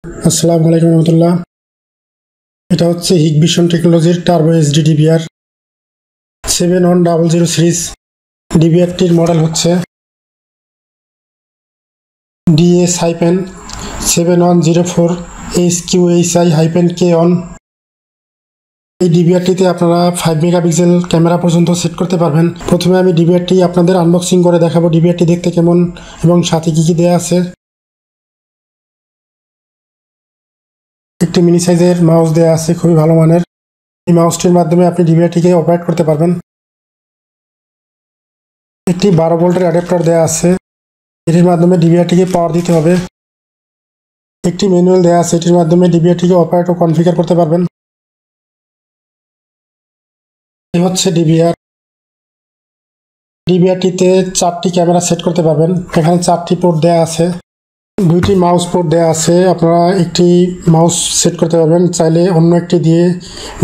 আসসালামু আলাইকুম রহমতুল্লাহ। এটা হচ্ছে হিগভিশন টেকনোলজির টার্বো এইচডি ডিভিআর 7100 সিরিজ। ডিভিআরটির মডেল হচ্ছে DS-7104 HQHI-K1। এই ডিভিআরটিতে আপনারা 5 মেগাপিক্সেল ক্যামেরা পর্যন্ত সেট করতে পারবেন। প্রথমে আমি ডিভিআরটি আপনাদের আনবক্সিং করে দেখাবো, ডিভিআরটি দেখতে কেমন এবং সাথে কী কী দেওয়া আছে। একটি মিনি সাইজের মাউস দেওয়া আছে, খুবই ভালো মানের। এই মাউসটির মাধ্যমে আপনি ডিভিআরটিকে অপারেট করতে পারবেন। একটি 12 ভোল্টের অ্যাডাপ্টার দেওয়া আছে, এটির মাধ্যমে ডিভিআরটিকে পাওয়ার দিতে হবে। একটি ম্যানুয়াল দেওয়া আছে, এটির মাধ্যমে ডিভিআরটিকে অপারেট ও কনফিগার করতে পারবেন। এই হচ্ছে ডিভিআরটিতে 4টি ক্যামেরা সেট করতে পারবেন। এখানে 4টি পোর্ট দেওয়া আছে, 2টি মাউস পোর্ট দেওয়া আছে। আপনারা একটি মাউস সেট করতে পারবেন, চাইলে অন্য একটি দিয়ে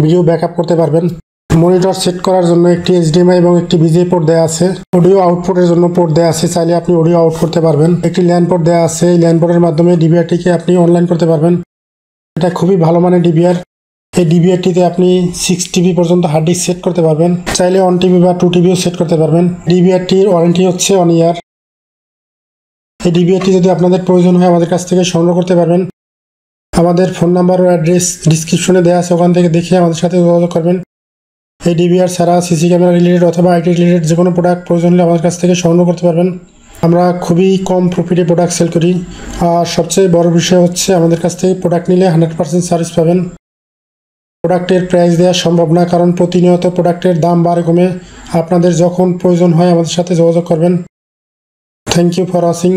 ভিডিও ব্যাকআপ করতে পারবেন। মনিটর সেট করার জন্য একটি HDMI এবং একটি VGA পোর্ট দেওয়া আছে। অডিও আউটপুটের জন্য পোর্ট দেওয়া আছে, চাইলে আপনি অডিও আউট করতে পারবেন। একটি ল্যান্ড পোর্ট দেওয়া আছে, এই ল্যান্ড পোর্টের মাধ্যমে ডিভিআরটিকে আপনি অনলাইন করতে পারবেন। এটা খুবই ভালো মানের ডিভিআর। এই ডিভিআরটিতে আপনি 6 TB পর্যন্ত হার্ড ডিস্ক সেট করতে পারবেন, চাইলে 1 TB বা 2 TBও সেট করতে পারবেন। ডিভিআরটির ওয়ারেন্টি হচ্ছে 1 ইয়ার। এই ডিভিআরটি যদি আপনাদের প্রয়োজন হয় আমাদের কাছ থেকে সংগ্রহ করতে পারবেন। আমাদের ফোন নাম্বার ও অ্যাড্রেস ডিসক্রিপশনে দেওয়া আছে, ওখান থেকে দেখে আমাদের সাথে যোগাযোগ করবেন। এই ডিভিআর ছাড়া সিসি ক্যামেরা রিলেটেড অথবা আইটি রিলেটেড যে কোনো প্রোডাক্ট প্রয়োজন হলে আমাদের কাছ থেকে সংগ্রহ করতে পারবেন। আমরা খুবই কম প্রফিটে প্রোডাক্ট সেল করি, আর সবচেয়ে বড় বিষয় হচ্ছে আমাদের কাছ থেকে প্রোডাক্ট নিলে 100% সার্ভিস পাবেন। প্রোডাক্টের প্রাইস দেওয়া সম্ভব না, কারণ প্রতিনিয়ত প্রোডাক্টের দাম বাড়ে কমে। আপনাদের যখন প্রয়োজন হয় আমাদের সাথে যোগাযোগ করবেন। Thank you for watching.